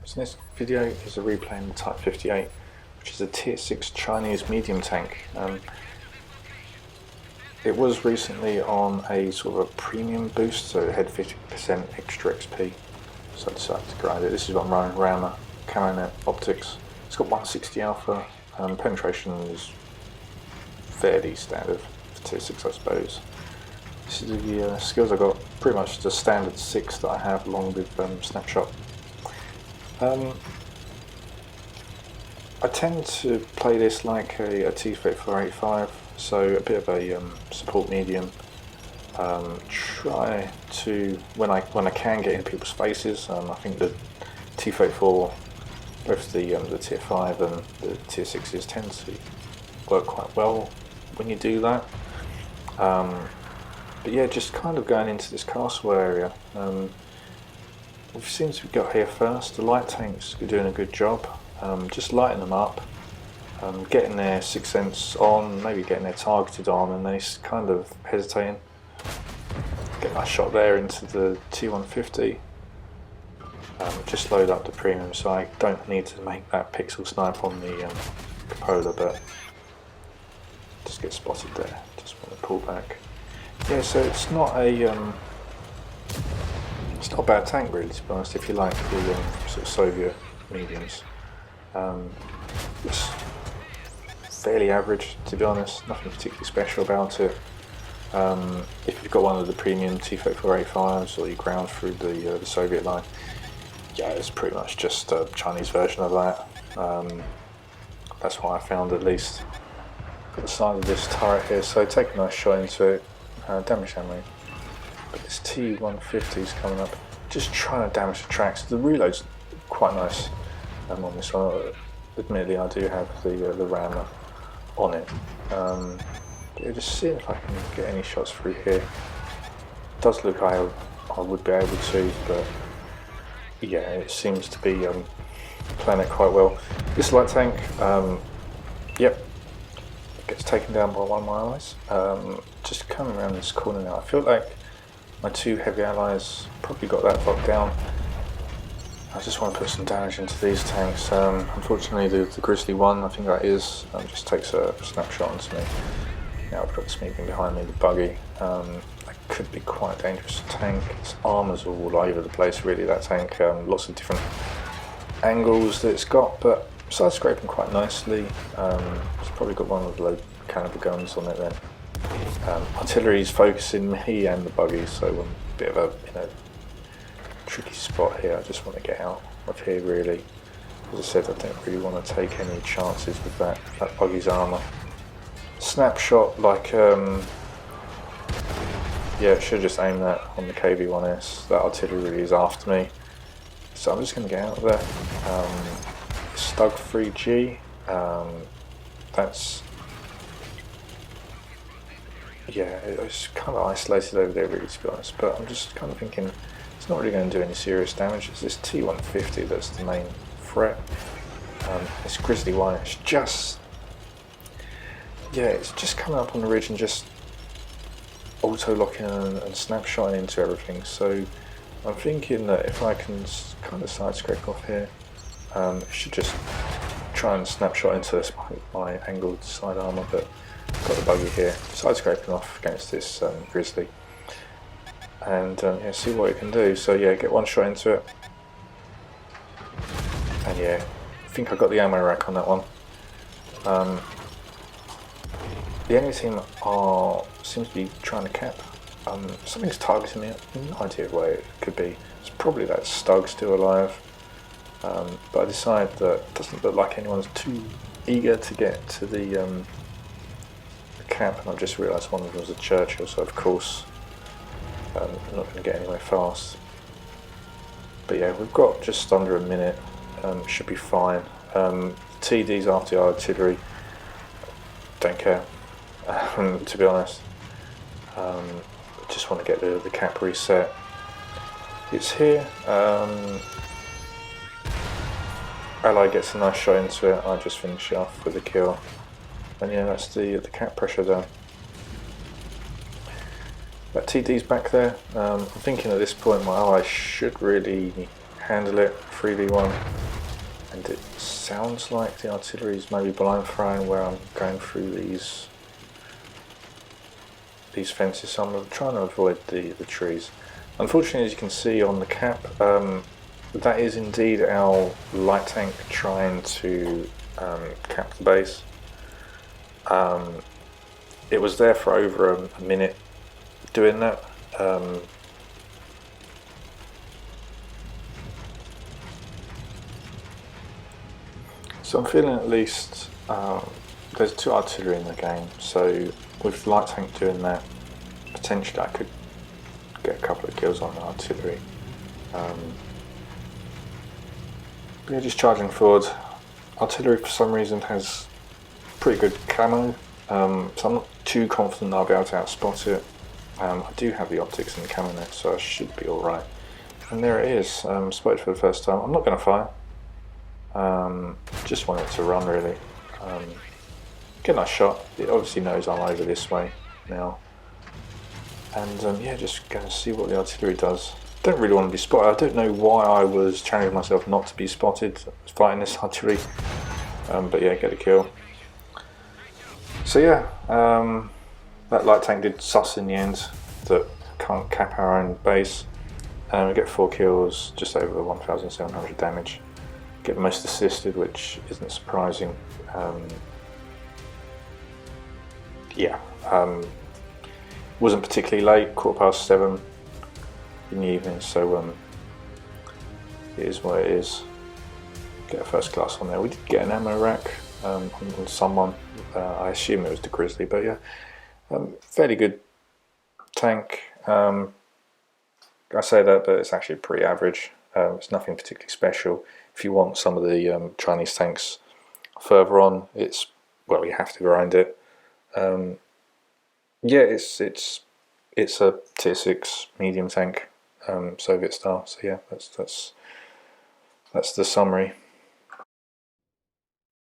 So this video is a replay of the Type 58, which is a Tier 6 Chinese medium tank. It was recently on a sort of a premium boost, so it had 50% extra XP, so I decided to grind it. This is what I'm running, Rammer, Camo optics. It's got 160 alpha, penetration is fairly standard for Tier 6 I suppose. This is the skills I got, pretty much the standard 6 that I have along with snapshot. I tend to play this like a T-34-85, so a bit of a support medium. Try to, when I can, get in people's faces. I think the T-34, both the Tier 5 and the Tier 6s tend to work quite well when you do that. But yeah, just kind of going into this castle area. We've seen as we got here first, the light tanks are doing a good job. Just lighting them up, getting their 6th sense on, maybe getting their targeted on, and they kind of hesitating. Get a nice shot there into the T-150. Just load up the premium, so I don't need to make that pixel snipe on the cupola, but just get spotted there. Just want to pull back. Yeah, so it's not a bad tank really, to be honest, if you like the sort of Soviet mediums. It's fairly average, to be honest, nothing particularly special about it. If you've got one of the premium T-34-85s or you ground through the Soviet line, yeah, it's pretty much just a Chinese version of that. That's what I found, at least. Got the side of this turret here, so take a nice shot into it. Damage ammo. But this T-150 is coming up, just trying to damage the tracks. The reload's quite nice on this one. Admittedly, I do have the rammer on it. Yeah, just seeing if I can get any shots through here. It does look I would be able to, but yeah, it seems to be playing it quite well. This light tank, yep, gets taken down by one of my allies. Just coming around this corner now, I feel like my two heavy allies probably got that locked down. I just want to put some damage into these tanks. Unfortunately the Grizzly one, I think that is, just takes a snapshot onto me. Now I've got sneaking behind me the buggy. That could be quite a dangerous tank. Its armour's all over the place really, that tank. Lots of different angles that it's got, but side scraping quite nicely. It's probably got one of the low caliber guns on it then. Artillery's focusing me and the buggy, so I'm a bit of a tricky spot here. I just want to get out of here really. As I said, I don't really want to take any chances with that buggy's armour. Snapshot, like yeah, should just aim that on the KV-1S. That artillery really is after me, so I'm just going to get out of there. Stug 3G, that's, yeah, it's kind of isolated over there really, to be honest, but I'm just kind of thinking it's not really going to do any serious damage. It's this T-150 that's the main threat. This Grizzly one, it's just, yeah, it's just coming up on the ridge and just auto-locking and snapshotting into everything, so I'm thinking that if I can kind of side scrape off here, I should just try and snapshot into this, my angled side armour, but got the buggy here, side scraping off against this Grizzly, and yeah, see what it can do. So yeah, get one shot into it, and yeah, I think I got the ammo rack on that one. The enemy team seems to be trying to cap. Something's targeting me. No idea where it could be. It's probably that Stug still alive. But I decide that it doesn't look like anyone's too eager to get to the camp, and I've just realised one of them was a Churchill, so of course I'm not going to get anywhere fast. But yeah, we've got just under a minute, should be fine. TD's after the artillery, don't care, to be honest. Just want to get the cap reset. It's here. Ally gets a nice shot into it, I just finish it off with a kill. And yeah, that's the cap pressure done. That TD's back there. I'm thinking at this point my ally should really handle it 3v1, and it sounds like the artillery is maybe blind throwing where I'm going through these fences, so I'm trying to avoid the trees. Unfortunately, as you can see on the cap, that is indeed our light tank trying to cap the base. It was there for over a minute doing that. So I'm feeling at least there's 2 artillery in the game, so with light tank doing that, potentially I could get a couple of kills on the artillery. Yeah, just charging forward. Artillery for some reason has pretty good camo, so I'm not too confident I'll be able to outspot it. I do have the optics and the camo net, so I should be alright. And there it is, spotted for the first time. I'm not going to fire. Just want it to run really. Get a nice shot. It obviously knows I'm over this way now. And yeah, just going to see what the artillery does. Don't really want to be spotted. I don't know why I was challenging myself not to be spotted fighting this artillery. But yeah, get a kill. So yeah, that light tank did sus in the end that can't cap our own base. We get 4 kills, just over 1,700 damage. Get the most assisted, which isn't surprising. Yeah, wasn't particularly late, 7:15 in the evening, so it is what it is. Get a first class on there. We did get an ammo rack on someone. I assume it was the Grizzly, but yeah, fairly good tank. I say that, but it's actually pretty average. It's nothing particularly special. If you want some of the Chinese tanks further on, it's, well, you have to grind it. Yeah, it's a tier 6 medium tank, Soviet style. So yeah, that's the summary.